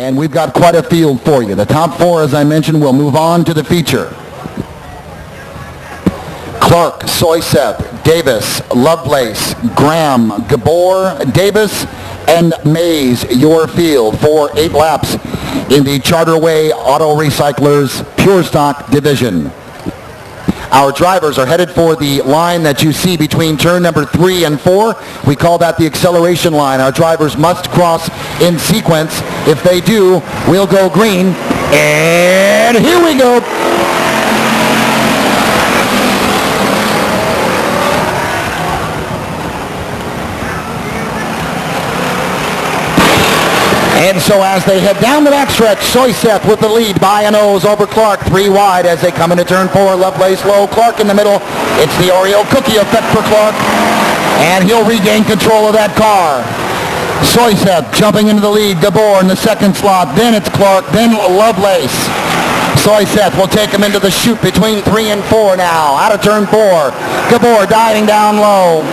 And we've got quite a field for you. The top four, as I mentioned, will move on to the feature. Clark, Soyseth, Davis, Lovelace, Graham, Gabor, Davis, and Mays, your field for 8 laps in the Charterway Auto Recyclers Pure Stock Division. Our drivers are headed for the line that you see between turn number 3 and 4. We call that the acceleration line. Our drivers must cross in sequence. If they do, we'll go green. And here we go. And so as they head down the backstretch, Soyseth with the lead by a nose over Clark, 3 wide as they come into turn 4. Lovelace low, Clark in the middle. It's the Oreo cookie effect for Clark, and he'll regain control of that car. Soyseth jumping into the lead, Gabor in the second slot, then it's Clark, then Lovelace. Soyseth will take him into the chute between 3 and 4 now, out of turn 4. Gabor diving down low.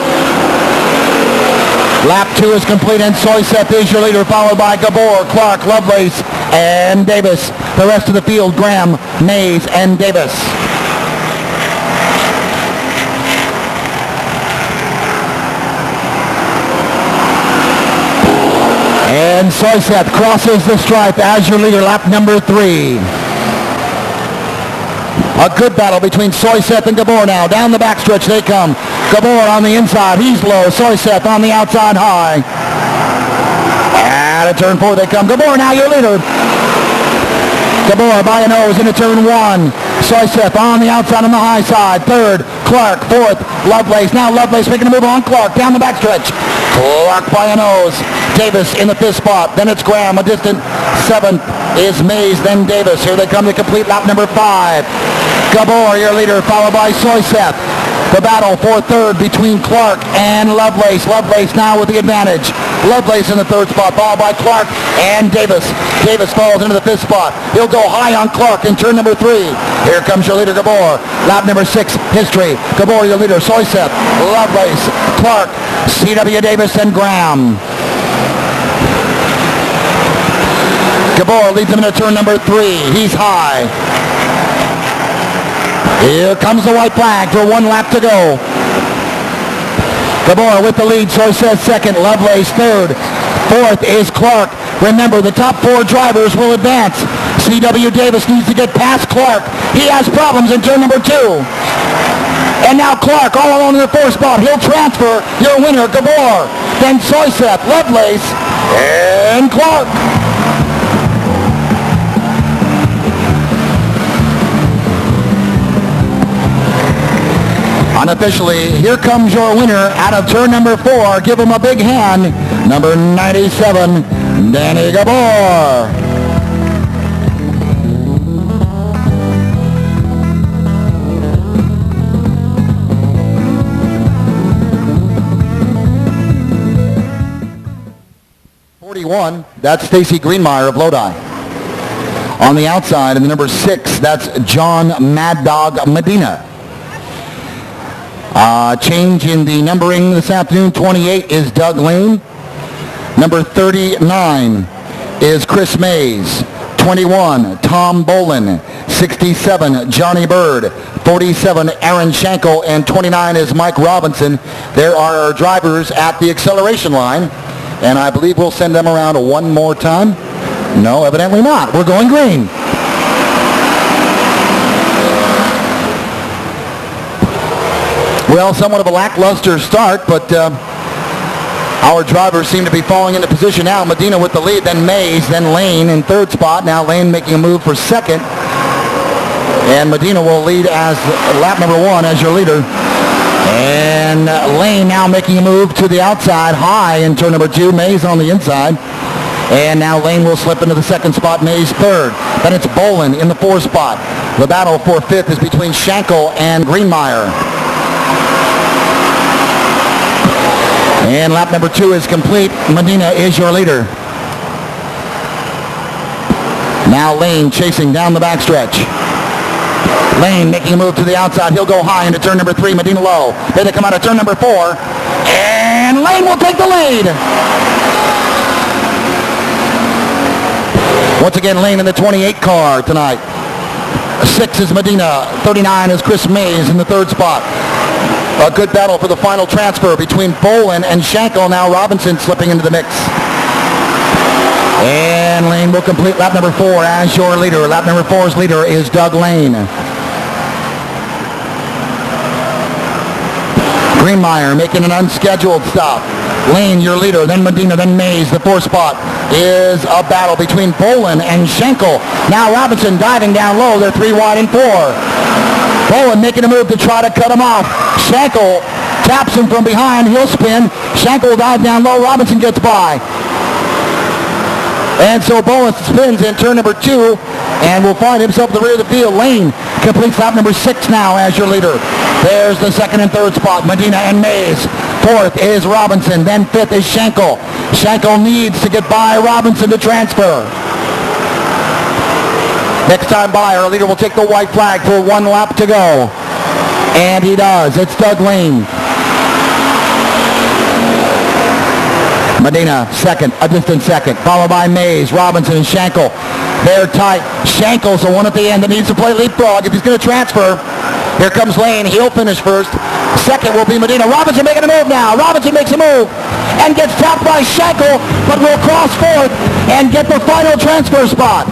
Lap 2 is complete, and Soyseth is your leader, followed by Gabor, Clark, Lovelace, and Davis. The rest of the field, Graham, Mays, and Davis. And Soyseth crosses the stripe as your leader, lap number 3. A good battle between Soyseth and Gabor now. Down the backstretch they come. Gabor on the inside. He's low. Soyseth on the outside high. Out of turn 4 they come. Gabor now your leader. Gabor by a nose into turn 1. Soyseth on the outside on the high side. Third. Clark. Fourth. Lovelace. Now Lovelace making a move on Clark. Down the backstretch. Clark by a nose. Davis in the 5th spot. Then it's Graham. A distant 7th is Mays. Then Davis. Here they come to complete lap number 5. Gabor, your leader, followed by Soyseth. The battle for 3rd between Clark and Lovelace. Lovelace now with the advantage. Lovelace in the 3rd spot, followed by Clark and Davis. Davis falls into the 5th spot. He'll go high on Clark in turn number 3. Here comes your leader, Gabor. Lap number 6, history. Gabor, your leader. Soyseth, Lovelace, Clark, C.W. Davis, and Graham. Gabor leads him into turn number 3. He's high. Here comes the white flag for 1 lap to go. Gabor with the lead. Soyseth 2nd. Lovelace 3rd. 4th is Clark. Remember, the top 4 drivers will advance. C.W. Davis needs to get past Clark. He has problems in turn number 2. And now Clark all alone in the 4th spot. He'll transfer. Your winner, Gabor. Then Soyseth, Lovelace, and Clark. Unofficially, here comes your winner out of turn number 4. Give him a big hand. Number 97, Danny Gabor. That's Stacy Greenmeyer of Lodi. On the outside, in the number 6, that's John Mad Dog Medina. Change in the numbering this afternoon. 28 is Doug Lane. Number 39 is Chris Mays. 21, Tom Bolin. 67, Johnny Bird. 47, Aaron Schenkel. And 29 is Mike Robinson. There are our drivers at the acceleration line. And I believe we'll send them around one more time. No, evidently not. We're going green. Well, somewhat of a lackluster start, but our drivers seem to be falling into position now. Medina with the lead, then Mays, then Lane in 3rd spot. Now Lane making a move for 2nd. And Medina will lead as lap number 1 as your leader. And Lane now making a move to the outside, high in turn number 2. Mays on the inside. And now Lane will slip into the 2nd spot, Mays 3rd. Then it's Bolin in the 4th spot. The battle for 5th is between Schenkel and Greenmeyer. And lap number 2 is complete. Medina is your leader. Now Lane chasing down the backstretch. Lane making a move to the outside. He'll go high into turn number 3. Medina low. Then they come out of turn number 4. And Lane will take the lead. Once again, Lane in the 28 car tonight. 6 is Medina. 39 is Chris Mays in the third spot. A good battle for the final transfer between Bolin and Schenkel. Now Robinson slipping into the mix. And Lane will complete lap number 4 as your leader. Lap number 4's leader is Doug Lane. Greenmeyer making an unscheduled stop. Lane, your leader, then Medina, then Mays. The 4th spot is a battle between Bolin and Schenkel. Now Robinson diving down low. They're 3 wide and 4. Bolin making a move to try to cut him off. Schenkel taps him from behind. He'll spin. Schenkel will dive down low. Robinson gets by. And so Bolin spins in turn number 2 and will find himself at the rear of the field. Lane completes lap number 6 now as your leader. There's the 2nd and 3rd spot, Medina and Mays. 4th is Robinson, then 5th is Schenkel. Schenkel needs to get by Robinson to transfer. Next time by, our leader will take the white flag for 1 lap to go. And he does. It's Doug Lane. Medina, a distant second, followed by Mays, Robinson, and Schenkel. They're tight. Schenkel's the one at the end that needs to play leapfrog if he's going to transfer. Here comes Lane. He'll finish first. Second will be Medina. Robinson making a move now. Robinson makes a move and gets tapped by Schenkel, but will cross 4th and get the final transfer spot.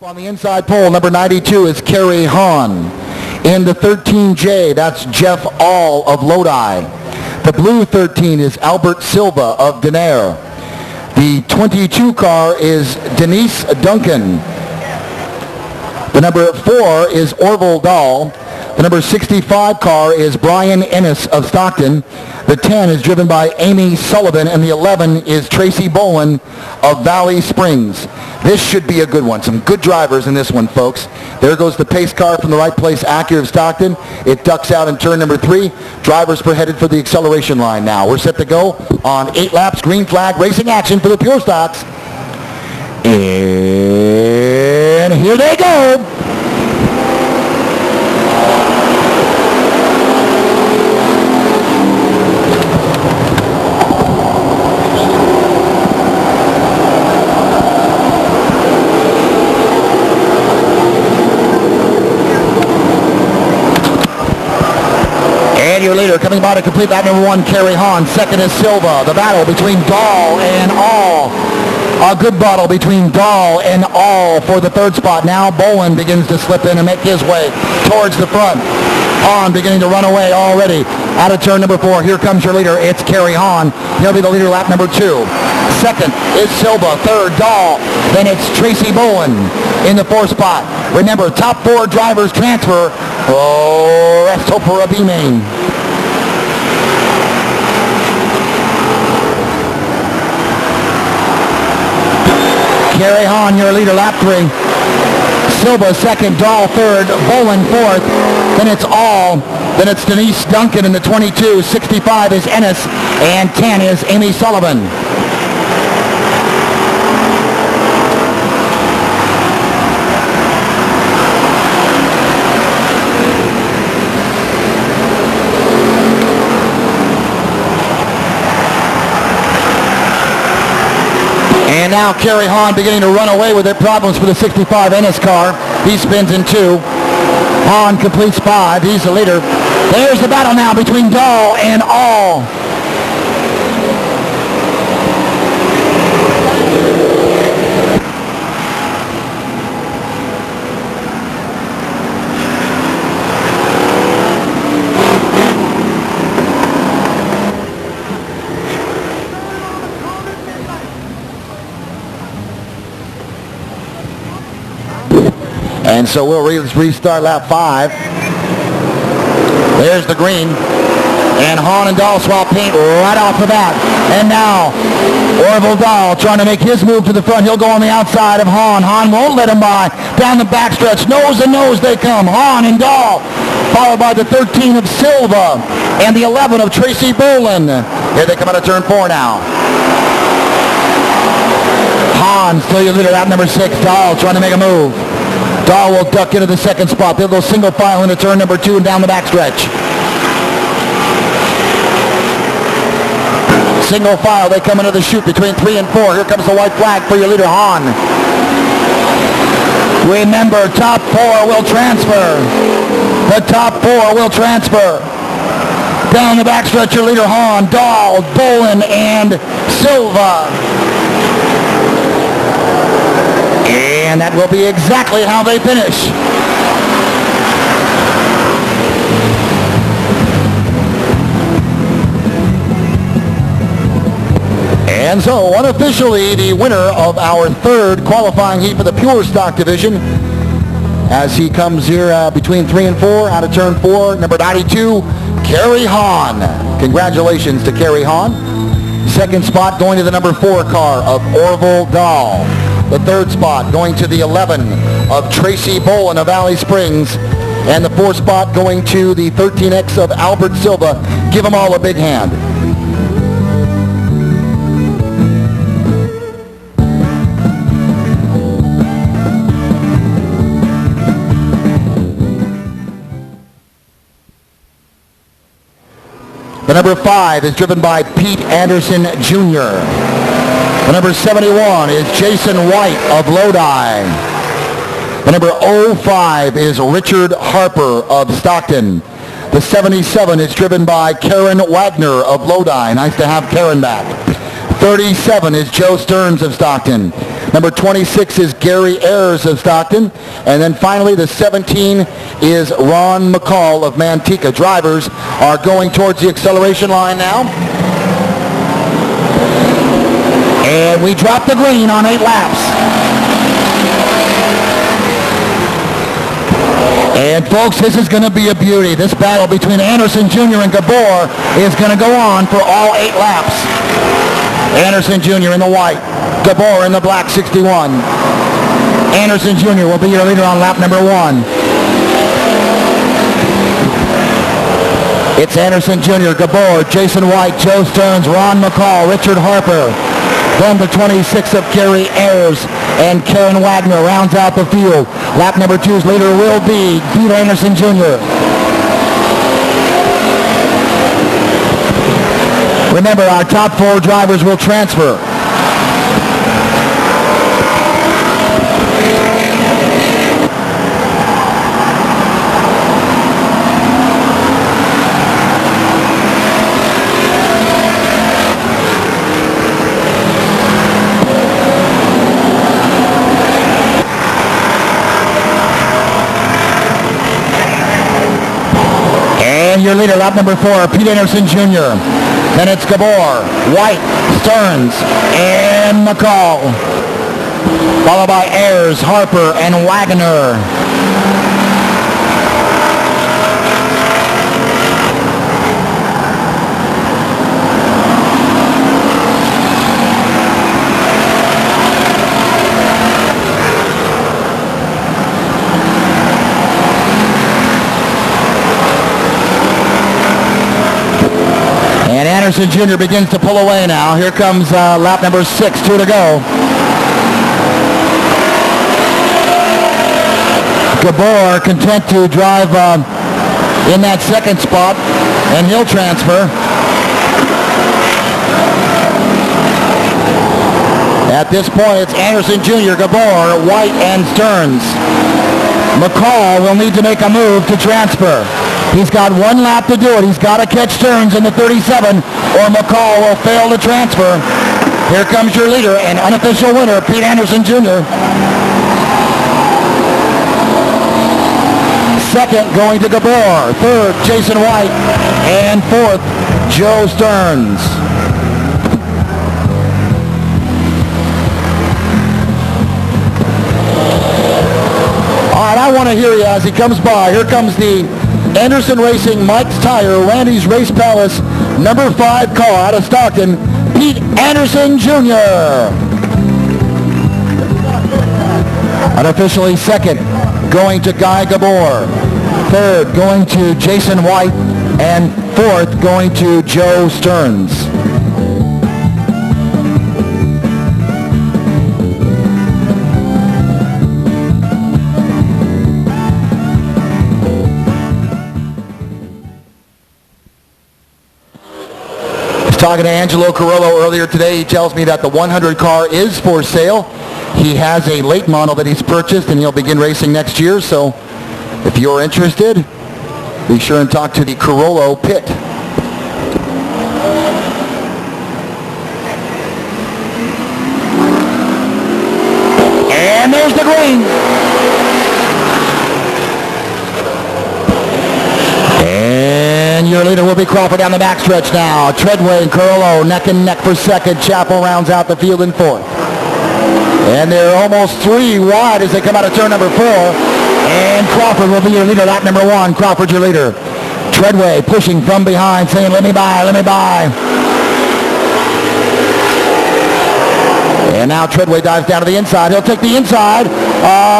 On the inside pole, number 92 is Kerry Hahn. In the 13J, that's Jeff All of Lodi. The blue 13 is Albert Silva of Denair. The 22 car is Denise Duncan. The number 4 is Orville Dahl. The number 65 car is Brian Ennis of Stockton. The 10 is driven by Amy Sullivan, and the 11 is Tracy Bolin of Valley Springs. This should be a good one. Some good drivers in this one, folks. There goes the pace car from the right place, Acura of Stockton. It ducks out in turn number 3. Drivers are headed for the acceleration line now. We're set to go on 8 laps. Green flag racing action for the Pure Stocks. And here they go. Your leader coming by to complete lap number 1, Kerry Hahn. 2nd is Silva. The battle between Dahl and All. A good battle between Dahl and All for the 3rd spot. Now Bolin begins to slip in and make his way towards the front. Hahn beginning to run away already. Out of turn number 4. Here comes your leader. It's Kerry Hahn. He'll be the leader lap number 2. 2nd is Silva. 3rd, Dahl. Then it's Tracy Bolin in the 4th spot. Remember, top 4 drivers transfer. Oh, let's hope for a B-main. Kerry Hahn, your leader, lap 3. Silva 2nd, Dahl 3rd, Bolin 4th. Then it's All. Then it's Denise Duncan in the 22. 65 is Ennis. And 10 is Amy Sullivan. And now Kerry Hahn beginning to run away with their problems for the 65 Ennis car. He spins in 2. Hahn completes 5. He's the leader. There's the battle now between Dahl and All. And so we'll restart lap 5. There's the green. And Hahn and Dahl swap paint right off the bat. And now Orville Dahl trying to make his move to the front. He'll go on the outside of Hahn. Hahn won't let him by. Down the backstretch. Nose to nose they come. Hahn and Dahl. followed by the 13 of Silva and the 11 of Tracy Bolin. Here they come out of turn 4 now. Hahn, still your leader, lap number 6. Dahl trying to make a move. Dahl will duck into the second spot. They'll go single file into turn number 2 and down the backstretch. Single file, they come into the chute between 3 and 4. Here comes the white flag for your leader, Hahn. Remember, top 4 will transfer. The top 4 will transfer. Down the backstretch, your leader, Hahn, Dahl, Bolin, and Silva. And that will be exactly how they finish. And so, unofficially, the winner of our third qualifying heat for the Pure Stock Division, as he comes here between 3 and 4, out of turn 4, number 92, Kerry Hahn. Congratulations to Kerry Hahn. Second spot going to the number 4 car of Orville Dahl. The third spot going to the 11 of Tracy Bolin of Valley Springs. And the fourth spot going to the 13X of Albert Silva. Give them all a big hand. The number 5 is driven by Pete Anderson Jr. The number 71 is Jason White of Lodi. The number 05 is Richard Harper of Stockton. The 77 is driven by Karen Wagner of Lodi. Nice to have Karen back. 37 is Joe Stearns of Stockton. Number 26 is Gary Ayers of Stockton. And then finally, the 17 is Ron McCall of Manteca. Drivers are going towards the acceleration line now. And we drop the green on 8 laps. And folks, this is going to be a beauty. This battle between Anderson Jr. and Gabor is going to go on for all 8 laps. Anderson Jr. in the white, Gabor in the black 61. Anderson Jr. will be your leader on lap number 1. It's Anderson Jr., Gabor, Jason White, Joe Stearns, Ron McCall, Richard Harper. Then the 26 of Gary Ayers and Karen Wagner rounds out the field. Lap number 2's leader will be Pete Anderson Jr. Remember, our top 4 drivers will transfer. And your leader, lap number 4, Pete Anderson Jr. Then it's Gabor, White, Stearns, and McCall. Followed by Ayers, Harper, and Wagner. And Anderson Jr. begins to pull away now. Here comes lap number 6, 2 to go. Gabor content to drive in that second spot, and he'll transfer. At this point, it's Anderson Jr., Gabor, White, and Stearns. McCall will need to make a move to transfer. He's got 1 lap to do it. He's got to catch Stearns in the 37, or McCall will fail to transfer. Here comes your leader and unofficial winner, Pete Anderson Jr. Second, going to Gabor. Third, Jason White. And fourth, Joe Stearns. All right, I want to hear you as he comes by. Here comes the Anderson Racing, Mike's Tire, Randy's Race Palace, number 5 car out of Stockton, Pete Anderson Jr. Unofficially second, going to Guy Gabor. Third going to Jason White, and fourth going to Joe Stearns. Talking to Angelo Carollo earlier today, he tells me that the 100 car is for sale. He has a late model that he's purchased, and he'll begin racing next year. So if you're interested, be sure and talk to the Carollo pit. And there's the green. And your leader will be Crawford down the backstretch now. Treadway and Carollo neck and neck for second. Chappell rounds out the field in fourth. And they're almost 3 wide as they come out of turn number 4. And Crawford will be your leader, lap number 1. Crawford's your leader. Treadway pushing from behind, saying, let me by, let me by. And now Treadway dives down to the inside. He'll take the inside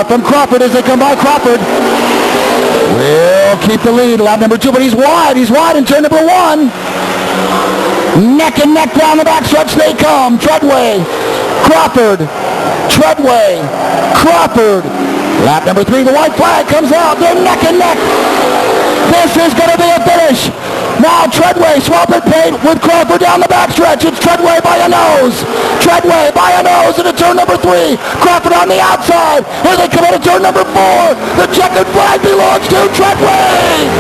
from Crawford as they come by. Crawford will keep the lead, lap number 2, but he's wide in turn number 1. Neck and neck down the backstretch they come. Treadway, Crawford, Treadway, Crawford. Lap number 3, the white flag comes out. They're neck and neck. This is going to be a finish. Now Treadway swapping paint with Crawford down the backstretch. It's Treadway by a nose. Treadway by a nose into turn number 3. Crawford on the outside. Here they come into turn number 4. The checkered flag belongs to Treadway.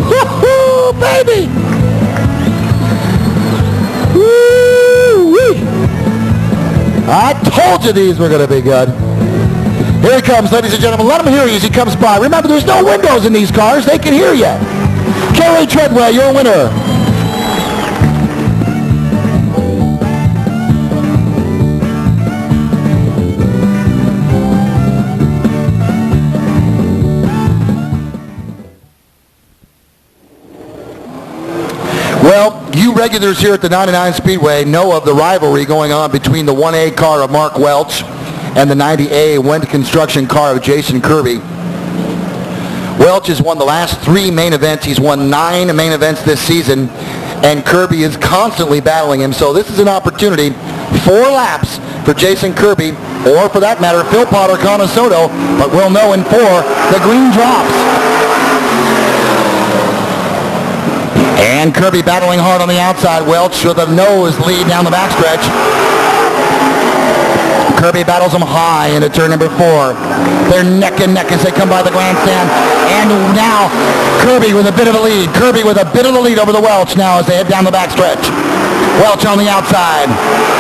Woo-hoo, baby. Woo-wee. I told you these were going to be good. Here he comes, ladies and gentlemen. Let him hear you as he comes by. Remember, there's no windows in these cars. They can hear you. Kerry Treadway, your winner. Well, you regulars here at the 99 Speedway know of the rivalry going on between the 1A car of Mark Welch and the 90A Wendt Construction car of Jason Kirby. Welch has won the last 3 main events. He's won 9 main events this season, and Kirby is constantly battling him. So this is an opportunity, 4 laps for Jason Kirby, or for that matter, Phil Potter, Connor Soto, but we'll know in 4, the green drops. And Kirby battling hard on the outside. Welch with a nose lead down the backstretch. Kirby battles him high into turn number 4. They're neck and neck as they come by the grandstand. And now Kirby with a bit of a lead. Kirby with a bit of the lead over the Welch now as they head down the backstretch. Welch on the outside.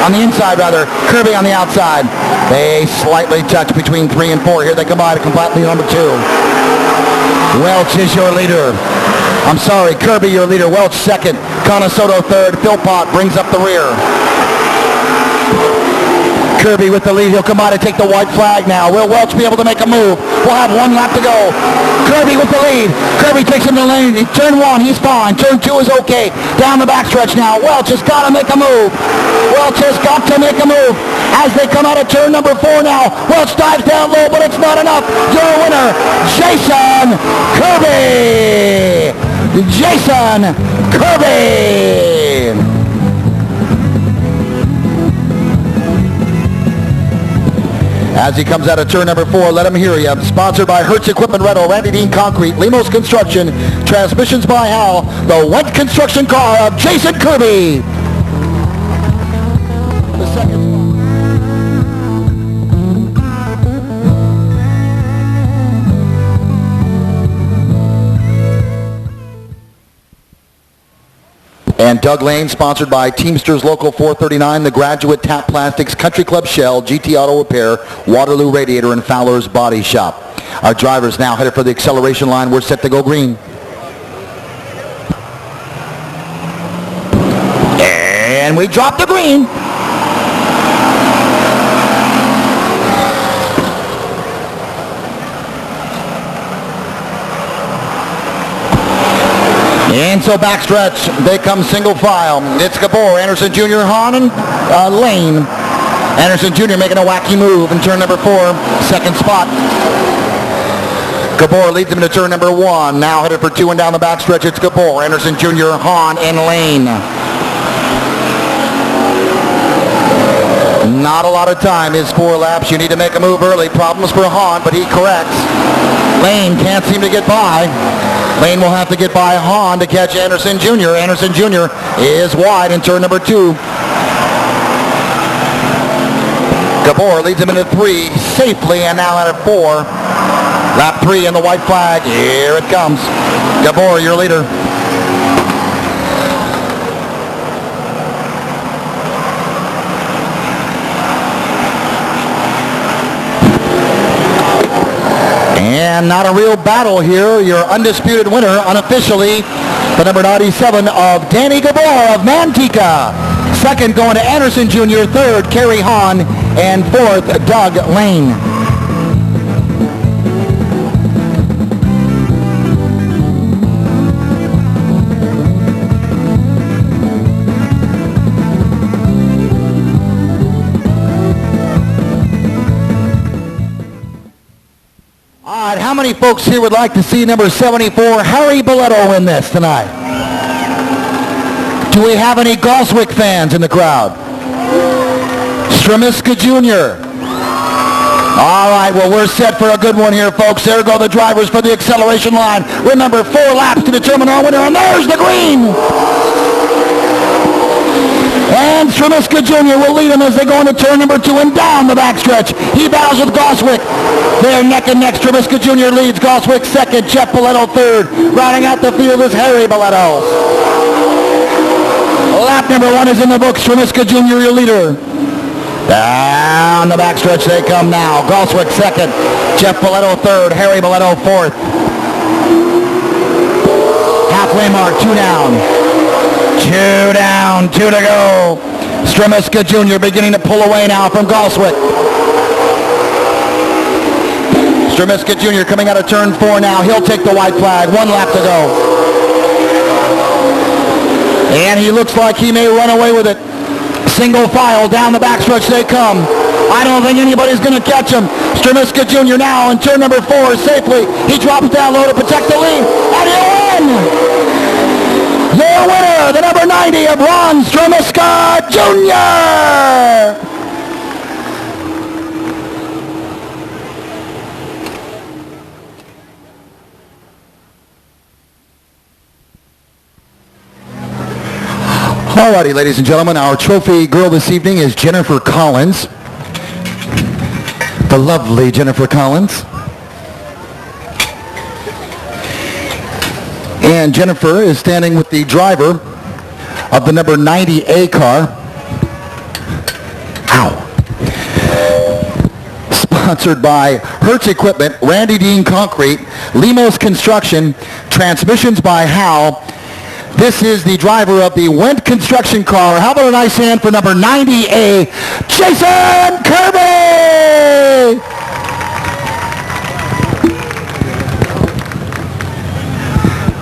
On the inside, rather. Kirby on the outside. They slightly touch between 3 and 4. Here they come by to complete lead number 2. Welch is your leader. I'm sorry, Kirby your leader. Welch second. Connor Soto third. Phil Pott brings up the rear. Kirby with the lead. He'll come by to take the white flag now. Will Welch be able to make a move? We'll have 1 lap to go. Kirby with the lead. Kirby takes him to the lane. Turn 1, he's fine. Turn 2 is okay. Down the backstretch now. Welch has got to make a move. Welch has got to make a move. As they come out of turn number 4 now. Welch dives down low, but it's not enough. Your winner, Jason Kirby. Jason Kirby. As he comes out of turn number 4, let him hear you. Sponsored by Hertz Equipment Rental, Randy Dean Concrete, Limos Construction, Transmissions by Hal, the Wendt Construction car of Jason Kirby. The second. And Doug Lane, sponsored by Teamsters Local 439, The Graduate, Tap Plastics, Country Club Shell, GT Auto Repair, Waterloo Radiator, and Fowler's Body Shop. Our drivers now headed for the acceleration line. We're set to go green. And we drop the green. And so backstretch, they come single file. It's Gabor, Anderson Jr., Hahn, and Lane. Anderson Jr. making a wacky move in turn number 4, second spot. Gabor leads him into turn number 1. Now headed for 2 and down the backstretch. It's Gabor, Anderson Jr., Hahn, and Lane. Not a lot of time. His 4 laps. You need to make a move early. Problems for Hahn, but he corrects. Lane can't seem to get by. Lane will have to get by Hahn to catch Anderson Jr. Anderson Jr. is wide in turn number 2. Gabor leads him into 3 safely, and now out of 4. Lap 3 in the white flag. Here it comes. Gabor, your leader. And not a real battle here. Your undisputed winner, unofficially, the number 97 of Danny Gabor of Manteca. Second going to Anderson Jr., third Kerry Hahn, and fourth Doug Lane. All right, how many folks here would like to see number 74, Harry Boletto, win this tonight? Do we have any Goswick fans in the crowd? Stremiska Jr. All right, well, we're set for a good one here, folks. There go the drivers for the acceleration line. Remember, 4 laps to determine our winner, and there's the green. And Stremiska Jr. will lead them as they go into turn number 2 and down the backstretch. He battles with Goswick. They're neck and neck. Stremiska Jr. leads. Goswick second. Jeff Boletto third. Rounding out the field is Harry Boletto. Lap number 1 is in the books. Stremiska Jr., your leader. Down the backstretch they come now. Goswick second. Jeff Boletto third. Harry Boletto fourth. Halfway mark. 2 down. 2 down. 2 to go. Stremiska Jr. beginning to pull away now from Goswick. Stremiska Jr. coming out of turn 4 now. He'll take the white flag. 1 lap to go. And he looks like he may run away with it. Single file down the backstretch they come. I don't think anybody's going to catch him. Stremiska Jr. now in turn number 4 safely. He drops down low to protect the lead. And he'll win! Your winner, the number 90 of Ron Stremiska Jr. Alrighty, ladies and gentlemen, our trophy girl this evening is Jennifer Collins. The lovely Jennifer Collins. And Jennifer is standing with the driver of the number 90A car. Ow. Sponsored by Hertz Equipment, Randy Dean Concrete, Limos Construction, Transmissions by Howe. This is the driver of the Wendt construction car. How about a nice hand for number 90A, Jason Kirby!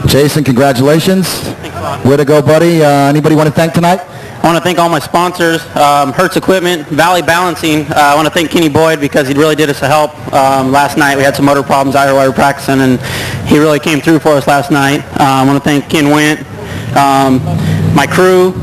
Jason, congratulations. Thanks a lot. Way to go, buddy. Anybody want to thank tonight? I want to thank all my sponsors, Hertz Equipment, Valley Balancing. I want to thank Kenny Boyd because he really did us a help. Last night we had some motor problems out here while we were practicing, and he really came through for us last night. I want to thank Ken Wendt, my crew,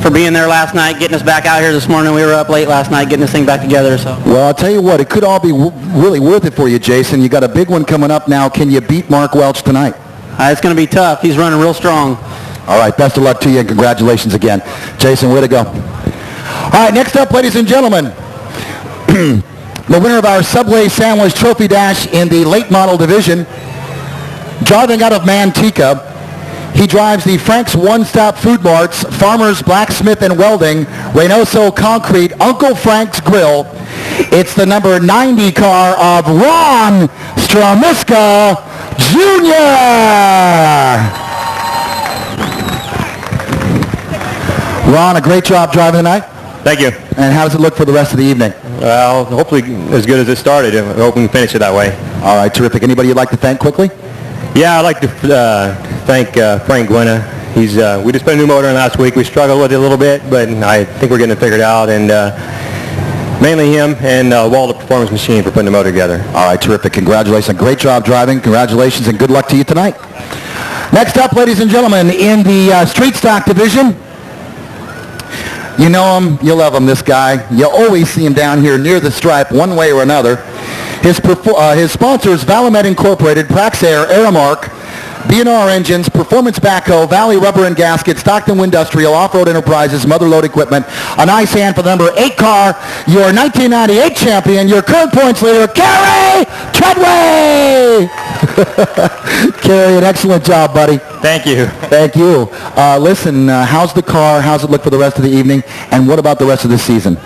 for being there last night, getting us back out here this morning. We were up late last night getting this thing back together. So. Well, I'll tell you what, it could all be really worth it for you, Jason. You got a big one coming up now. Can you beat Mark Welch tonight? It's going to be tough. He's running real strong. All right, best of luck to you, and congratulations again. Jason, way to go. All right, next up, ladies and gentlemen, the winner of our Subway Sandwich Trophy Dash in the late model division, driving out of Manteca. He drives the Frank's One Stop Food Marts, Farmers Blacksmith and Welding, Reynoso Concrete, Uncle Frank's Grill. It's the number 90 car of Ron Stremiska Jr. Ron, a great job driving tonight. Thank you. And how does it look for the rest of the evening? Well, hopefully as good as it started. I hope we can finish it that way. All right, terrific. Anybody you'd like to thank quickly? Yeah, I'd like to thank Frank Gwinna. We just put a new motor in last week. We struggled with it a little bit, but I think we're getting it figured out. And Mainly him and Walter Performance Machine for putting the motor together. All right, terrific. Congratulations. Great job driving. Congratulations and good luck to you tonight. Next up, ladies and gentlemen, in the street stock division, you know him, you love him, this guy. You always see him down here near the stripe one way or another. His sponsors, Valamet Incorporated, Praxair, Aramark, B&R Engines, Performance Backhoe, Valley Rubber and Gaskets, Stockton Industrial, Off-Road Enterprises, Mother Load Equipment. A nice hand for the number 8 car, your 1998 champion, your current points leader, Kerry Treadway! Kerry, an excellent job, buddy. Thank you. Thank you. Listen, how's the car? How's it look for the rest of the evening? And what about the rest of the season?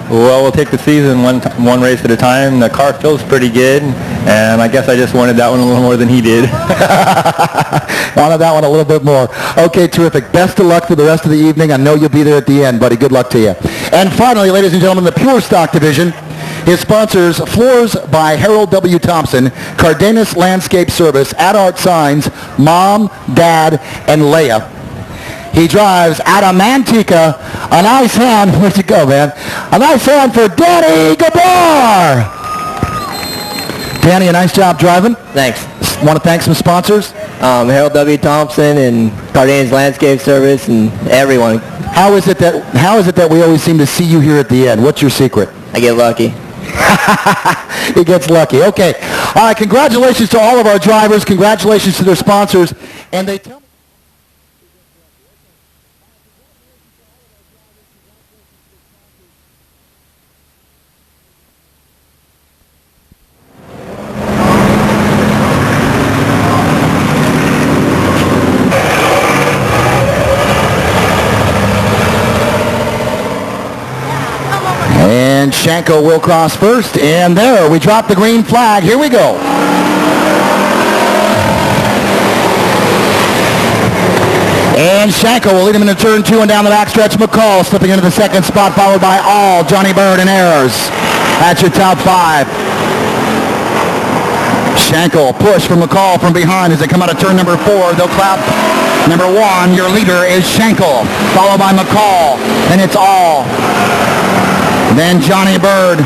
Well, we'll take the season one race at a time. The car feels pretty good, and I guess I just wanted that one a little more than he did. Wanted that one a little bit more. Okay, terrific. Best of luck for the rest of the evening. I know you'll be there at the end, buddy. Good luck to you. And finally, ladies and gentlemen, the Pure Stock Division. His sponsors, Floors by Harold W. Thompson, Cardenas Landscape Service, Adart Signs, Mom, Dad, and Leia. He drives out of Manteca. A nice hand. Where'd you go, man? A nice hand for Danny Gabor. Danny, a nice job driving. Thanks. Want to thank some sponsors? Harold W. Thompson and Cardenas Landscape Service and everyone. How is it that we always seem to see you here at the end? What's your secret? I get lucky. He gets lucky. Okay. All right. Congratulations to all of our drivers. Congratulations to their sponsors. And they tell me. And Shanko will cross first, and there, we drop the green flag. Here we go. And Shanko will lead him into turn 2 and down the backstretch. McCall slipping into the second spot, followed by All, Johnny Bird, and Ayers. That's your top 5. Shanko push from McCall from behind as they come out of turn number 4. They'll clap. Number 1, your leader is Shanko, followed by McCall. Then it's All. Then Johnny Bird,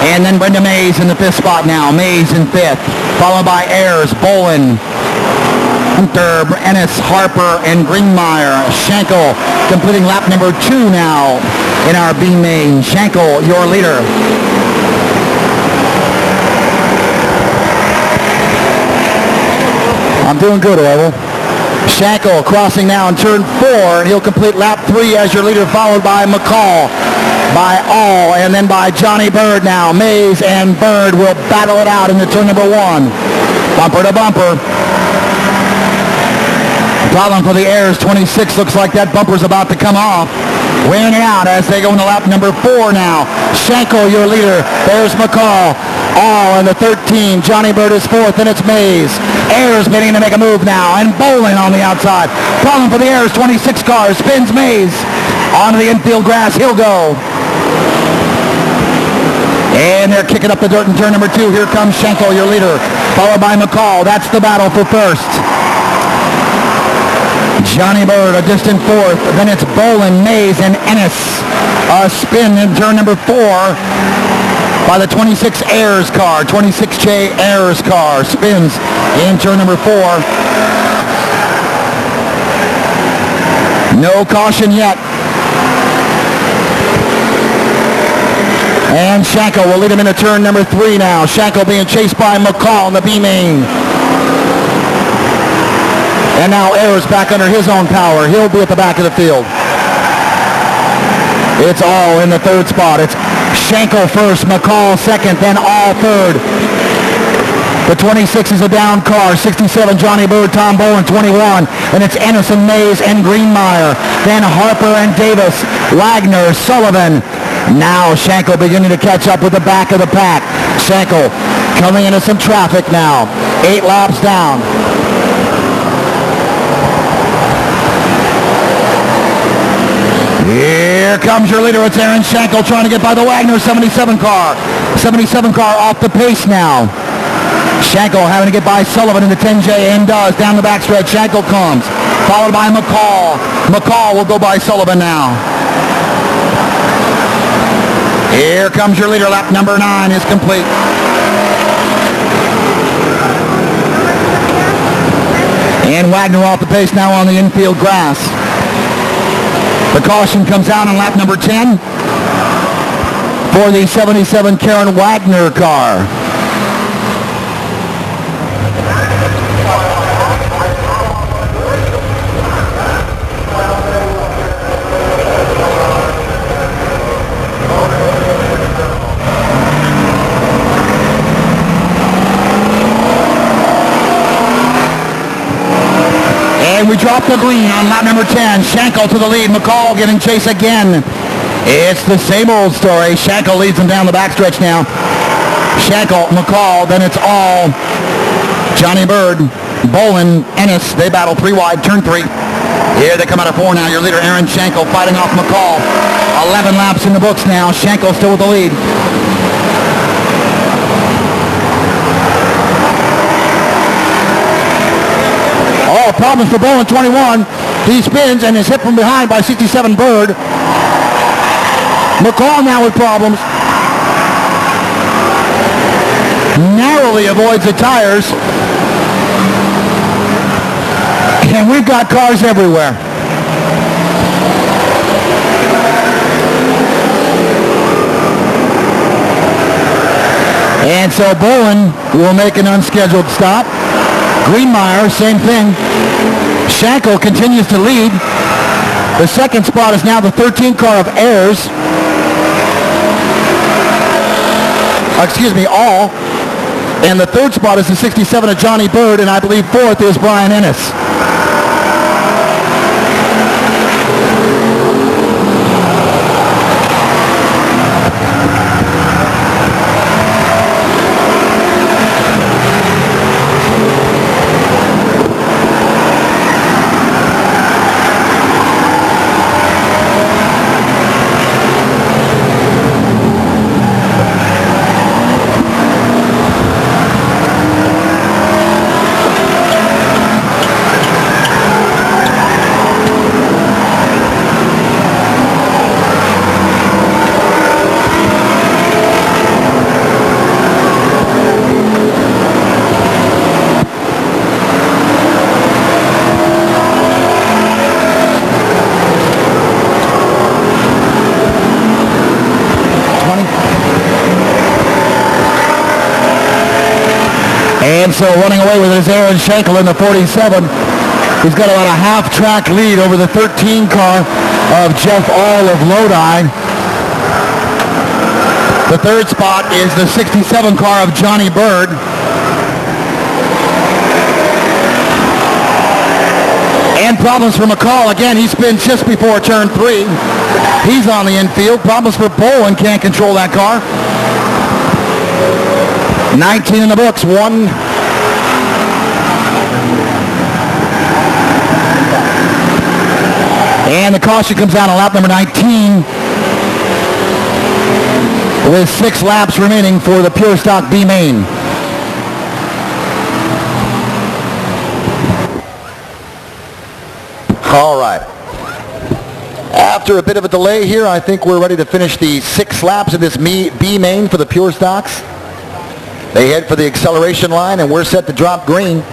and then Brenda Mays in the 5th spot now. Mays in 5th, followed by Ayers, Bolin, Hunter, Ennis, Harper, and Greenmeyer. Shanko completing lap number 2 now in our B main. Shanko, your leader. I'm doing good, Orville. Shanko crossing now in turn 4, and he'll complete lap 3 as your leader, followed by McCall, by All, and then by Johnny Bird now. Mays and Bird will battle it out into turn number 1. Bumper to bumper. Problem for the Ayers 26. Looks like that bumper's about to come off. Wearing it out as they go into lap number 4 now. Shanko, your leader. There's McCall. All in the 13. Johnny Bird is 4th, and it's Mays. Ayers beginning to make a move now, and Bolin on the outside. Problem for the Ayers 26 car. Spins Mays. Onto the infield grass. He'll go. And they're kicking up the dirt in turn number 2. Here comes Shanko, your leader, followed by McCall. That's the battle for first. Johnny Bird, a distant 4th. Then it's Bolin, Mays, and Ennis. A spin in turn number 4 by the 26 Ayers car. 26J Ayers car spins in turn number 4. No caution yet. And Shanko will lead him into turn number 3 now. Shanko being chased by McCall in the B main. And now Ayers back under his own power. He'll be at the back of the field. It's All in the 3rd spot. It's Shanko first, McCall 2nd, then All 3rd. The 26 is a down car. 67, Johnny Bird, Tom Bowen, 21. And it's Ennison, Mays, and Greenmeyer. Then Harper and Davis, Wagner, Sullivan. Now Shanko beginning to catch up with the back of the pack. Shanko coming into some traffic now. 8 laps down. Here comes your leader. It's Aaron Shanko trying to get by the Wagner 77 car. 77 car off the pace now. Shanko having to get by Sullivan in the 10J and does. Down the backstretch, Shanko comes. Followed by McCall. McCall will go by Sullivan now. Here comes your leader. Lap number 9 is complete. And Wagner off the pace now on the infield grass. The caution comes out on lap number 10 for the 77 Karen Wagner car. And we drop the green on lap number 10. Schenkel to the lead. McCall giving chase again. It's the same old story. Schenkel leads them down the backstretch now. Schenkel, McCall, then it's all Johnny Bird, Bolin, Ennis. They battle 3 wide, turn 3. Here they come out of 4 now. Your leader, Aaron Schenkel, fighting off McCall. 11 laps in the books now. Schenkel still with the lead. Oh, problems for Bolin, 21. He spins and is hit from behind by 67 Bird. McCall now with problems. Narrowly avoids the tires. And we've got cars everywhere. And so Bolin will make an unscheduled stop. Greenmeyer, same thing. Schenkel continues to lead. The second spot is now the 13 car of Ayers. All. And the third spot is the 67 of Johnny Bird, and I believe fourth is Brian Ennis. And so running away with his Aaron Schenkel in the 47. He's got about a half-track lead over the 13 car of Jeff All of Lodi. The third spot is the 67 car of Johnny Bird. And problems for McCall. Again, he spins just before turn 3. He's on the infield. Problems for Bolin. Can't control that car. 19 in the books. 1. And the caution comes out on lap number 19 with 6 laps remaining for the Pure Stock B main. All right. After a bit of a delay here, I think we're ready to finish the 6 laps of this B main for the Pure Stocks. They head for the acceleration line, and we're set to drop green.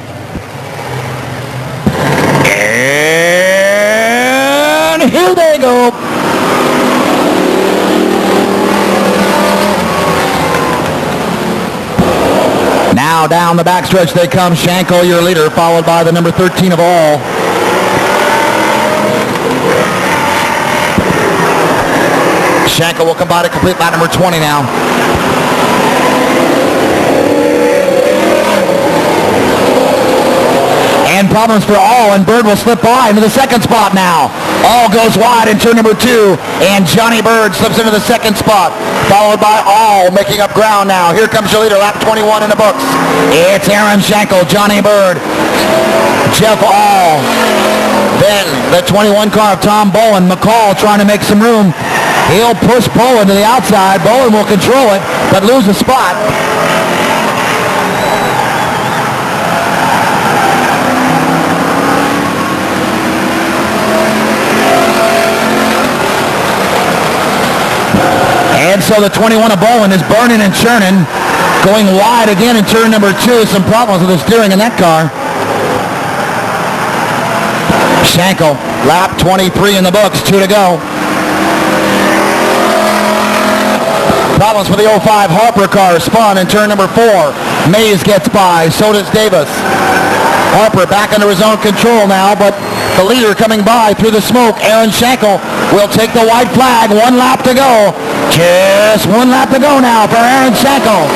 And here they go. Now down the backstretch they come. Schenkel, your leader, followed by the number 13 of All. Schenkel will come by to complete lap number 20 now. And problems for All, and Bird will slip by into the second spot now. All goes wide in turn number 2, and Johnny Bird slips into the second spot, followed by All, making up ground now. Here comes your leader, lap 21 in the books. It's Aaron Schenkel, Johnny Bird, Jeff All. Then the 21 car of Tom Bolin. McCall trying to make some room. He'll push Bolin to the outside. Bolin will control it, but lose a spot. And so So the 21 of Bowen is burning and churning. Going wide again in turn number 2. Some problems with the steering in that car. Schenkel, lap 23 in the books, 2 to go. Problems with the 05 Harper car, spun in turn number 4. Mays gets by, so does Davis. Harper back under his own control now, but the leader coming by through the smoke. Aaron Schenkel will take the white flag. 1 lap to go. Just 1 lap to go now for Aaron Schenkel.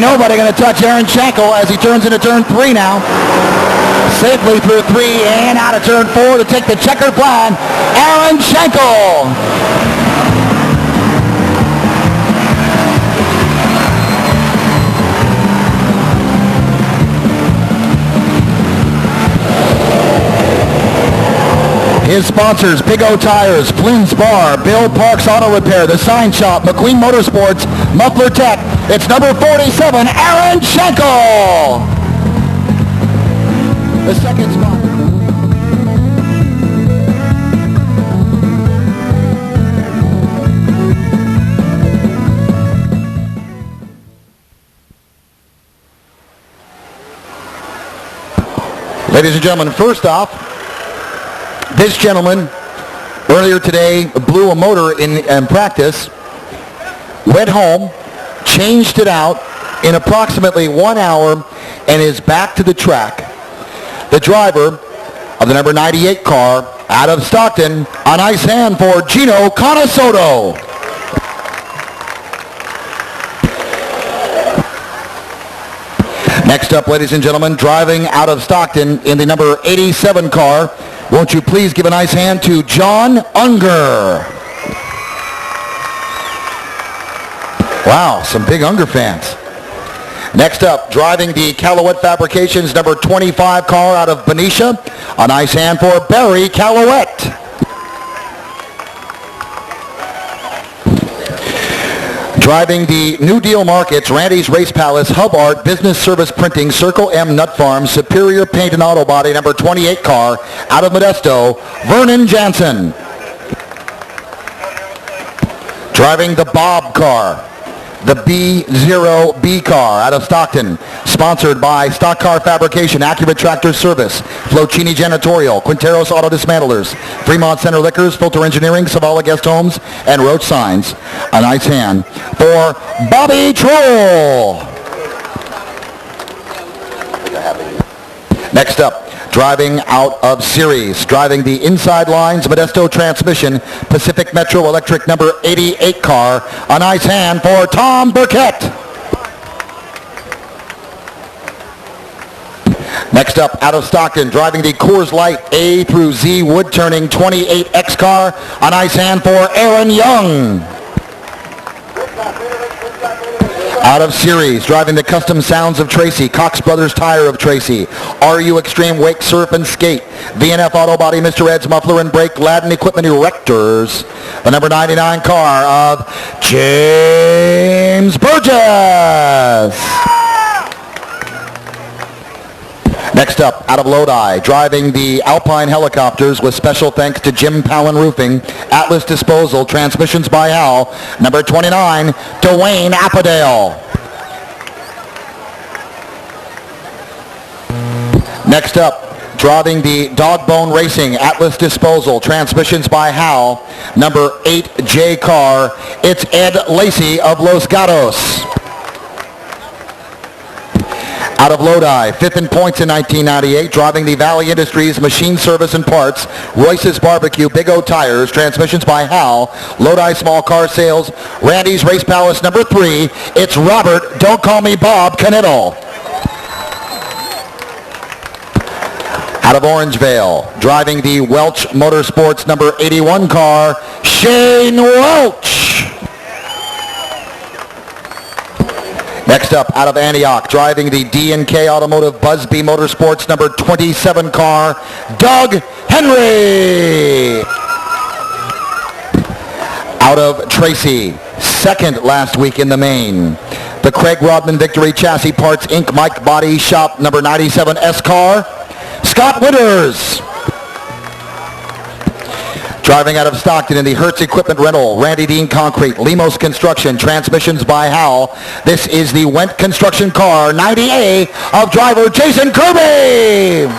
Nobody going to touch Aaron Schenkel as he turns into turn 3 now. Safely through 3 and out of turn 4 to take the checkered flag. Aaron Schenkel. His sponsors, Big O Tires, Flynn's Bar, Bill Parks Auto Repair, The Sign Shop, McQueen Motorsports, Muffler Tech. It's number 47, Aaron Schenkel. The second spot. Ladies and gentlemen, first off, this gentleman earlier today blew a motor in practice, went home, changed it out in approximately 1 hour, and is back to the track. The driver of the number 98 car out of Stockton, a nice hand for Gino Conasoto. Next up, ladies and gentlemen, driving out of Stockton in the number 87 car, won't you please give a nice hand to John Unger. Wow, some big Unger fans. Next up, driving the Calouette Fabrications number 25 car out of Benicia, a nice hand for Barry Calouette. Driving the New Deal Markets, Randy's Race Palace, Hub Art, Business Service Printing, Circle M Nut Farm, Superior Paint and Auto Body number 28 car out of Modesto, Vernon Jansen. Driving the Bob car, the B0B car out of Stockton, sponsored by Stock Car Fabrication, Accurate Tractor Service, Flocini Janitorial, Quinteros Auto Dismantlers, Fremont Center Liquors, Filter Engineering, Savala Guest Homes, and Roach Signs. A nice hand for Bobby Troll. Next up, driving out of series, driving the inside lines, Modesto Transmission, Pacific Metro Electric number 88 car, a nice hand for Tom Burkett. Next up, out of Stockton, driving the Coors Light A through Z wood turning 28X car, a nice hand for Aaron Young. Out of series, driving the Custom Sounds of Tracy, Cox Brothers Tire of Tracy, RU Extreme Wake Surf and Skate, VNF Auto Body, Mr. Ed's Muffler and Brake, Ladden Equipment Erectors, the number 99 car of James Burgess. Next up, out of Lodi, driving the Alpine Helicopters with special thanks to Jim Palin Roofing, Atlas Disposal, Transmissions by Hal, number 29, Dwayne Appadale. Next up, driving the Dogbone Racing, Atlas Disposal, Transmissions by Hal, number 8J car, it's Ed Lacey of Los Gatos. Out of Lodi, 5th in points in 1998, driving the Valley Industries, Machine Service and Parts, Royce's Barbecue, Big O Tires, Transmissions by Hal, Lodi Small Car Sales, Randy's Race Palace number 3, it's Robert, don't call me Bob, Knittel. Out of Orangevale, driving the Welch Motorsports number 81 car, Shane Welch. Next up, out of Antioch, driving the D&K Automotive Busby Motorsports number 27 car, Doug Henry. Out of Tracy, second last week in the main, the Craig Rodman Victory Chassis Parts Inc. Mike Body Shop number 97 S car, Scott Winters. Driving out of Stockton in the Hertz Equipment Rental, Randy Dean Concrete, Lemos Construction, Transmissions by Howell. This is the Wendt Construction Car 90A of driver Jason Kirby.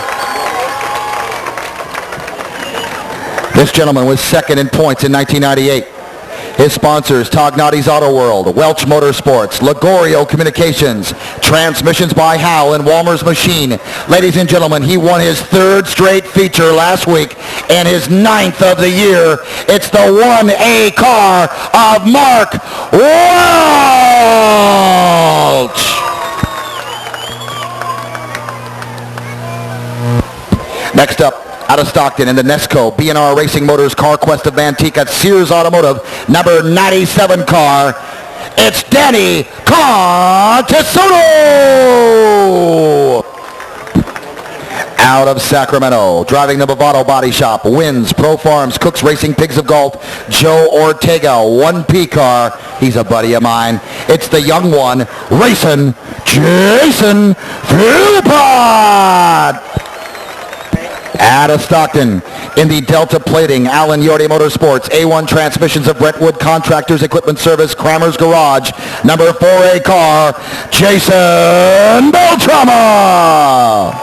This gentleman was second in points in 1998. His sponsors, Tognotti's Auto World, Welch Motorsports, Ligorio Communications, Transmissions by Howell, and Walmer's Machine. Ladies and gentlemen, he won his third straight feature last week and his ninth of the year. It's the 1A car of Mark Welch. Next up, out of Stockton in the Nesco B&R Racing Motors Car Quest of Manteca at Sears Automotive, number 97 car. It's Danny Contessoto. Out of Sacramento, driving the Bovado Body Shop, Wins, Pro Farms, Cooks Racing, Pigs of Galt, Joe Ortega, 1P car. He's a buddy of mine. It's the young one, racing Jason Philpott. Out of Stockton, in the Delta Plating, Allen Yorty Motorsports, A1 Transmissions of Brentwood Contractors Equipment Service, Kramer's Garage, number 4A car, Jason Beltrama.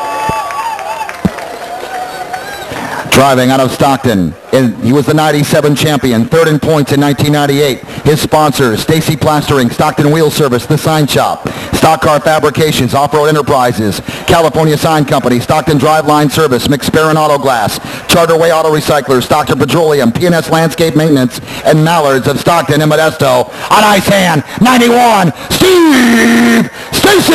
Driving out of Stockton, he was the 97 champion, third in points in 1998. His sponsors, Stacy Plastering, Stockton Wheel Service, The Sign Shop, Stock Car Fabrications, Off-Road Enterprises, California Sign Company, Stockton Driveline Service, McSparran Auto Glass, Charterway Auto Recyclers, Stockton Petroleum, P&S Landscape Maintenance, and Mallards of Stockton and Modesto. On ice hand, 91, Steve Stacy!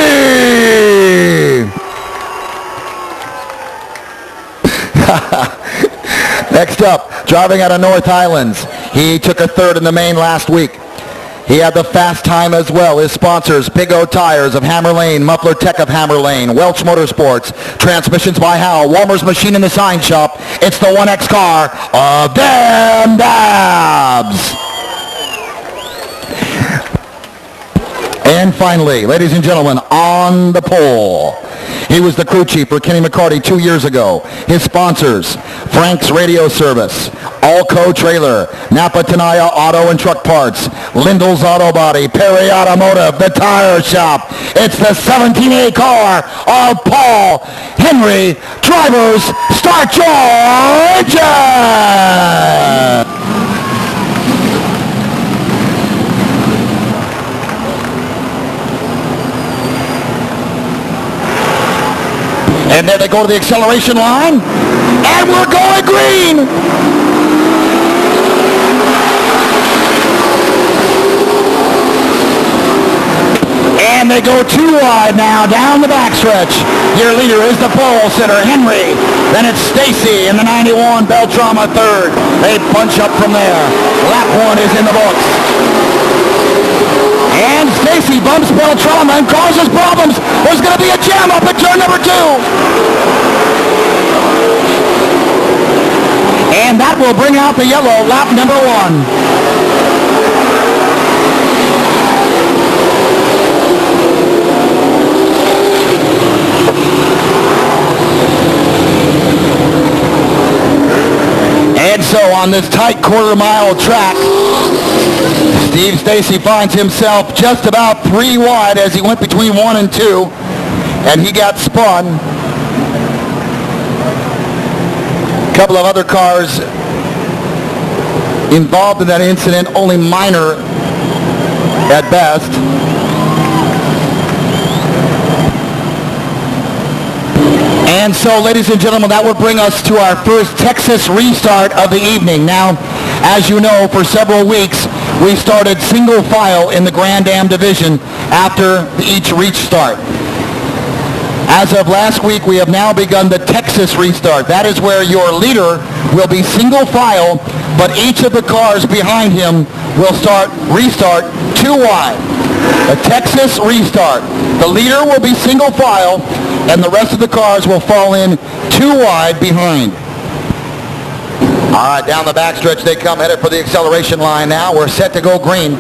Next up, driving out of North Highlands. He took a third in the main last week. He had the fast time as well. His sponsors, Big O Tires of Hammer Lane, Muffler Tech of Hammer Lane, Welch Motorsports, Transmissions by Howell, Walmer's Machine in the Sign Shop. It's the 1X car of Dan Dabbs. And finally, ladies and gentlemen, on the pole, he was the crew chief for Kenny McCarty 2 years ago. His sponsors, Frank's Radio Service, Allco Trailer, Napa Tenaya Auto and Truck Parts, Lindell's Auto Body, Perry Automotive, The Tire Shop. It's the 17A car of Paul Henry Drivers. Start your engine! And there they go to the acceleration line. And we're going green. And they go too wide now down the backstretch. Your leader is the pole sitter, Henry. Then it's Stacy in the 91, Beltrama third. They punch up from there. Lap one is in the books. And Stacy bumps Beltrama and causes problems. There's going to be a jam up at turn number 2. And that will bring out the yellow, lap number 1. And so on this tight quarter-mile track, Steve Stacy finds himself just about 3 wide as he went between 1 and 2, and he got spun. A couple of other cars involved in that incident, only minor at best. And so, ladies and gentlemen, that would bring us to our first Texas restart of the evening. Now, as you know, for several weeks, we started single file in the Grand Am division after each restart. As of last week, we have now begun the Texas restart. That is where your leader will be single file, but each of the cars behind him will restart 2 wide. The Texas restart. The leader will be single file, and the rest of the cars will fall in 2 wide behind. All right, down the backstretch they come, headed for the acceleration line now. We're set to go green.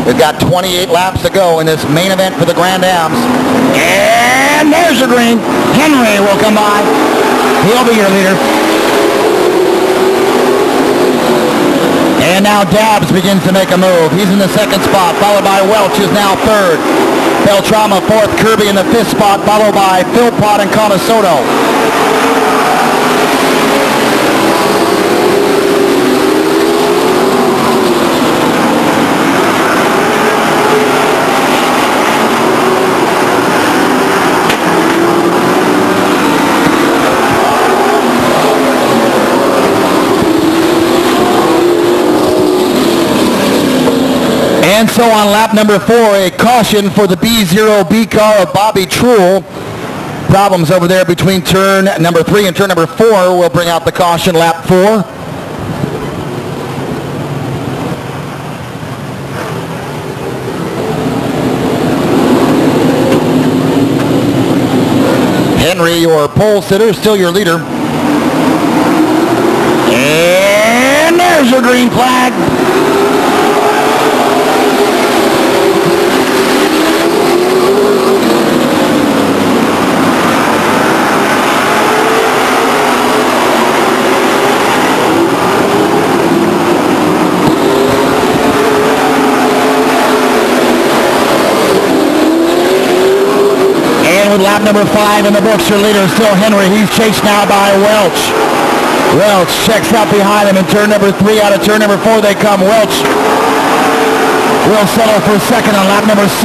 We've got 28 laps to go in this main event for the Grand Ams. And there's your green. Henry will come by. He'll be your leader. And now Dabbs begins to make a move. He's in the second spot, followed by Welch, who's now third. Beltrama fourth, Kirby in the fifth spot, followed by Philpott and Conasoto. And so on lap number 4, a caution for the B0B car of Bobby Truhl. Problems over there between turn number 3 and turn number 4 will bring out the caution lap 4. Henry, your pole sitter, still your leader. And there's your green flag. Lap number 5 in the books, your leader is still Henry. He's chased now by Welch. Welch checks out behind him in turn number 3. Out of turn number 4 they come. Welch will settle for second on lap number 6.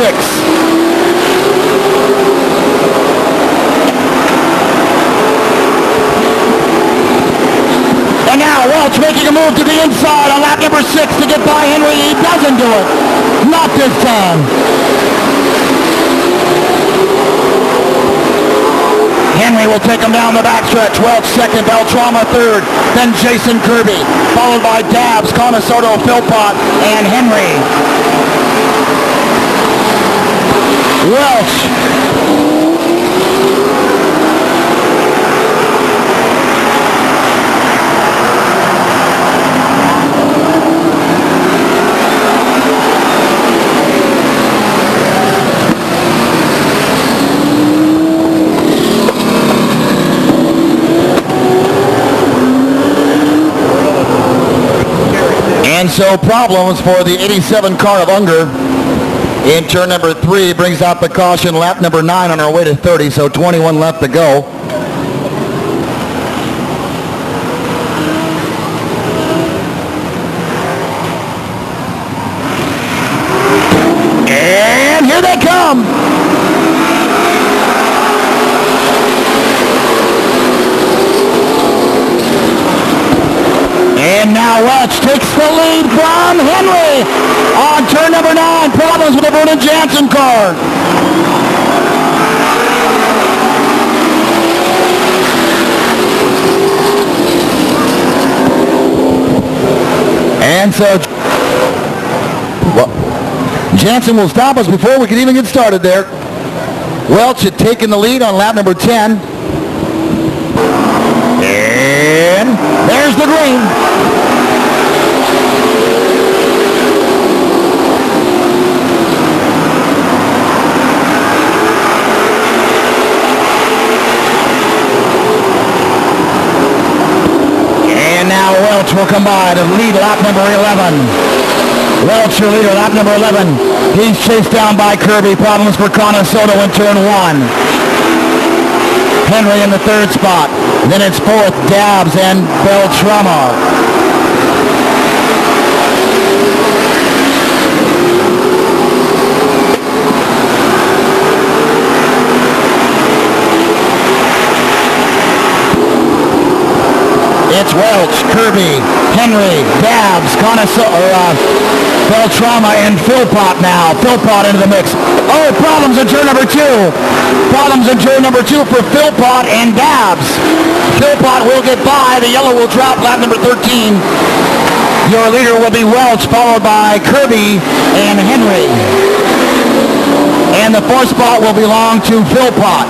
And now Welch making a move to the inside on lap number 6 to get by Henry. He doesn't do it. Not this time. Henry will take him down the backstretch. Welch second, Beltrama third, then Jason Kirby, followed by Dabbs, Conasoto, Philpott, and Henry. Welch. And so problems for the 87 car of Unger in turn number 3 brings out the caution lap number 9 on our way to 30, so 21 left to go. And here they come. And now Welch takes the lead from Henry on turn number 9. Problems with the Vernon Jansen car. And so Jansen will stop us before we can even get started there. Welch had taken the lead on lap number 10. And there's the green. And now Welch will come by to lead lap number 11. Welch, your leader, lap number 11. He's chased down by Kirby. Problems for Conasoto in turn 1. Henry in the third spot. Then it's fourth, Dabbs and Beltrama. It's Welch, Kirby, Henry, Dabbs, Beltrama, and Philpott now. Philpott into the mix. Oh, problems in turn number 2. Problems in turn number 2 for Philpott and Dabbs. Philpott will get by. The yellow will drop lap number 13. Your leader will be Welch, followed by Kirby and Henry. And the fourth spot will belong to Philpott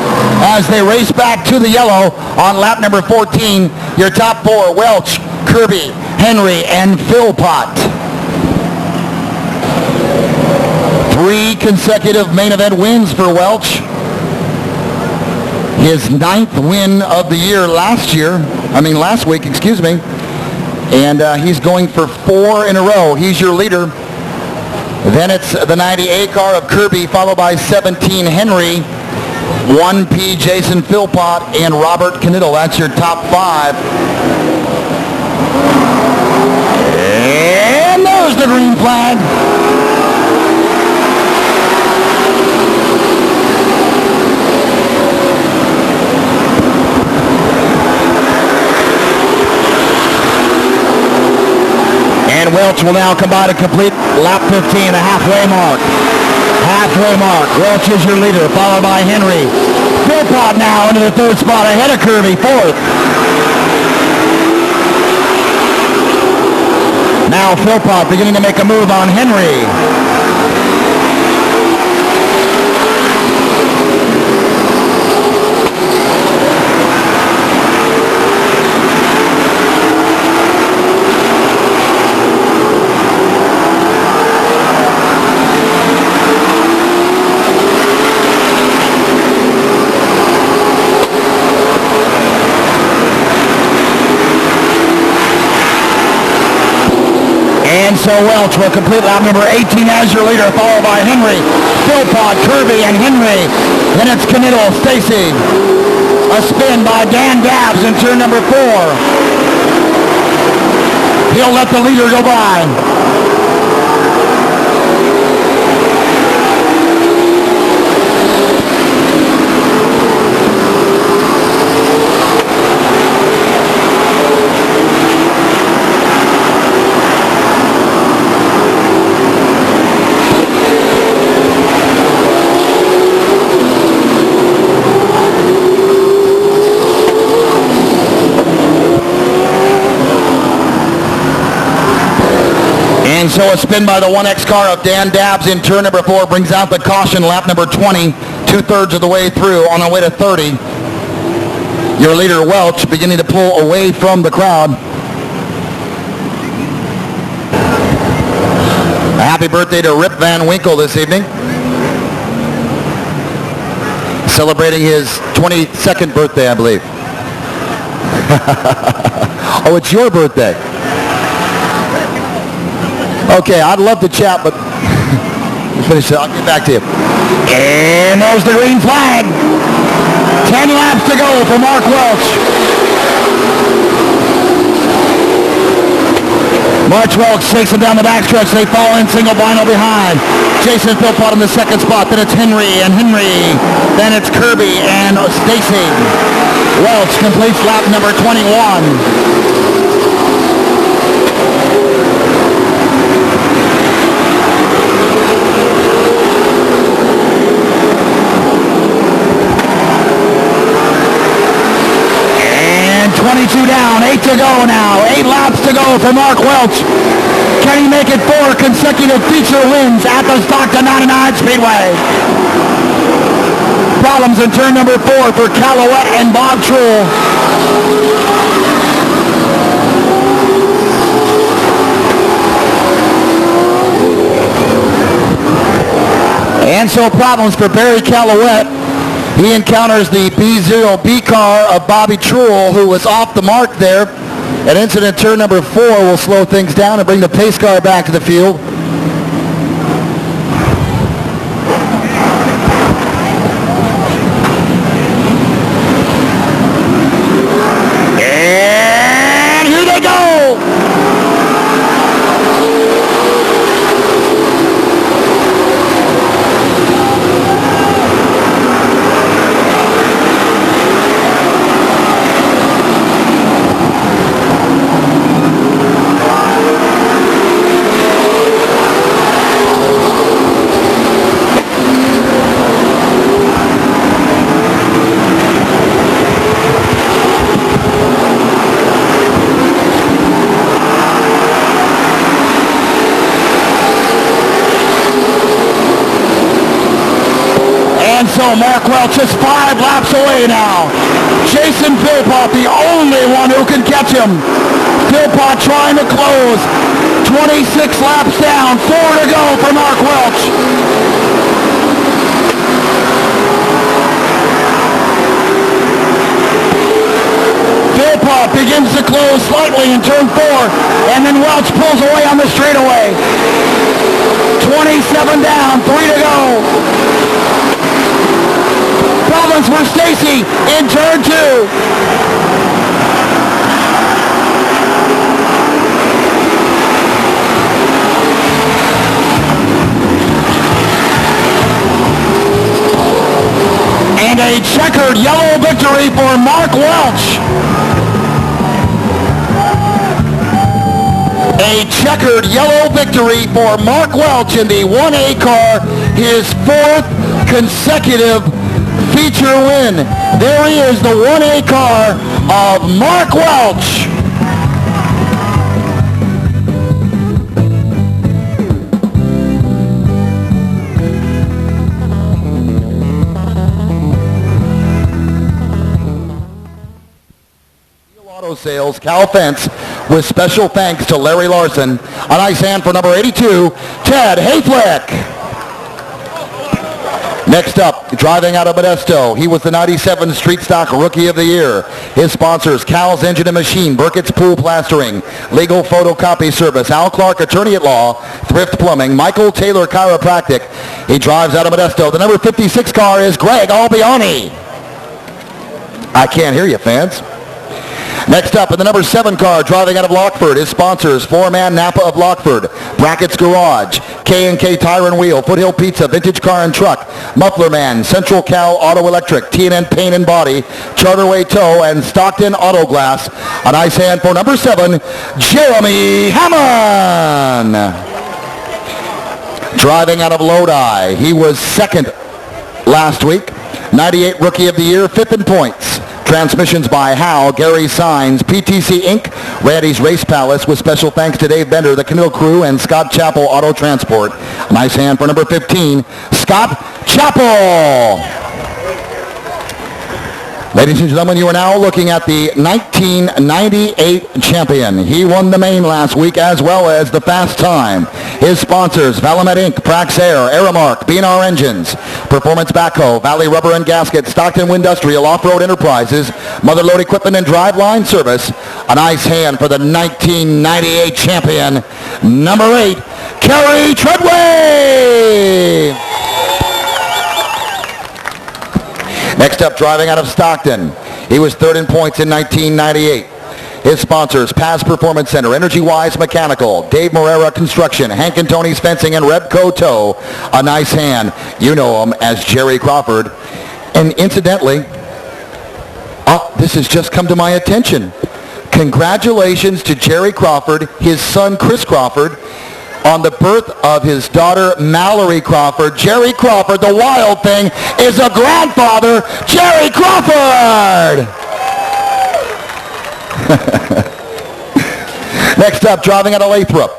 as they race back to the yellow on lap number 14. Your top 4, Welch, Kirby, Henry, and Philpott. 3 consecutive main event wins for Welch. His 9th win of the year last week, And he's going for 4 in a row. He's your leader. Then it's the 98 car of Kirby, followed by 17 Henry, 1P Jason Philpott, and Robert Knittel. That's your top 5. And there's the green flag. And Welch will now come by to complete lap 15, the halfway mark. Halfway mark. Welch is your leader, followed by Henry. Philpott now into the 3rd spot, ahead of Kirby, 4th. Now Philpott beginning to make a move on Henry. And so Welch will complete lap number 18 as your leader, followed by Henry, Philpott, Kirby, and Henry. Then it's Knittel, Stacy. A spin by Dan Dabbs in turn number 4. He'll let the leader go by. And so a spin by the 1X car of Dan Dabbs in turn number 4 brings out the caution, lap number 20, 2/3 of the way through, on our way to 30. Your leader, Welch, beginning to pull away from the crowd. A happy birthday to Rip Van Winkle this evening. Celebrating his 22nd birthday, I believe. Oh, it's your birthday. Okay, I'd love to chat, but finish it. I'll get back to you. And there's the green flag. 10 laps to go for Mark Welch. Mark Welch takes him down the backstretch. They fall in single vinyl behind. Jason Philpott in the 2nd spot. Then it's Henry and Henry. Then it's Kirby and Stacy. Welch completes lap number 21. Down, 8 to go now. 8 laps to go for Mark Welch. Can he make it 4 consecutive feature wins at the Stockton 99 Speedway? Problems in turn number 4 for Calouette and Bob Truhl. And so problems for Barry Calouette. He encounters the B0B car of Bobby Truhl, who was off the mark there. An incident turn number 4 will slow things down and bring the pace car back to the field. And here they go! So Mark Welch is 5 laps away now. Jason Philpott, the only one who can catch him. Philpott trying to close. 26 laps down, 4 to go for Mark Welch. Philpott begins to closed slightly in turn 4, and then Welch pulls away on the straightaway. 27 down, 3 to go. Problems for Stacy in turn 2. And a checkered yellow victory for Mark Welch. A checkered yellow victory for Mark Welch in the 1A car, his 4th consecutive feature win. There he is, the 1A car of Mark Welch. Auto Sales, Cal Fence, with special thanks to Larry Larson. On ice hand for number 82, Ted Hayflick. Next up, driving out of Modesto, he was the 97 Street Stock Rookie of the Year. His sponsors, Cal's Engine and Machine, Burkett's Pool Plastering, Legal Photocopy Service, Al Clark, Attorney at Law, Thrift Plumbing, Michael Taylor Chiropractic. He drives out of Modesto. The number 56 car is Greg Albiani. I can't hear you, fans. Next up, in the number 7 car, driving out of Lockford, his sponsors, Foreman Napa of Lockford, Brackett's Garage, K&K Tire and Wheel, Foothill Pizza, Vintage Car and Truck, Muffler Man, Central Cal Auto Electric, T&N Paint and Body, Charterway Tow, and Stockton Auto Glass. On ice hand for number 7, Jeremy Hammond. Driving out of Lodi, he was 2nd last week, 98 Rookie of the Year, 5th in points. Transmissions by Hal, Gary Signs, PTC Inc., Randy's Race Palace, with special thanks to Dave Bender, the Canoe Crew, and Scott Chappell Auto Transport. Nice hand for number 15, Scott Chappell. Ladies and gentlemen, you are now looking at the 1998 champion. He won the main last week as well as the fast time. His sponsors, Valamet Inc., Prax Air, Aramark, B&R Engines, Performance Backhoe, Valley Rubber and Gasket, Stockton Windustrial, Off-Road Enterprises, Mother Lode Equipment and Driveline Service. A nice hand for the 1998 champion, number 8, Kerry Treadway. Next up, driving out of Stockton, he was 3rd in points in 1998. His sponsors, Paz Performance Center, Energy Wise Mechanical, Dave Morera Construction, Hank and Tony's Fencing, and Rebco Tow. A nice hand. You know him as Jerry Crawford. And incidentally, this has just come to my attention. Congratulations to Jerry Crawford, his son Chris Crawford, on the birth of his daughter Mallory Crawford. Jerry Crawford, the wild thing, is a grandfather. Jerry Crawford! Next up, driving out of Lathrop,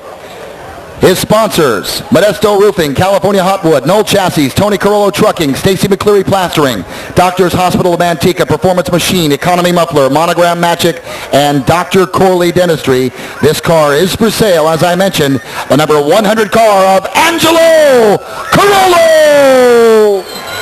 his sponsors, Modesto Roofing, California Hotwood, Knoll Chassis, Tony Carollo Trucking, Stacy McCleary Plastering, Doctors Hospital of Manteca, Performance Machine, Economy Muffler, Monogram Magic, and Dr. Corley Dentistry. This car is for sale, as I mentioned, the number 100 car of Angelo Carollo.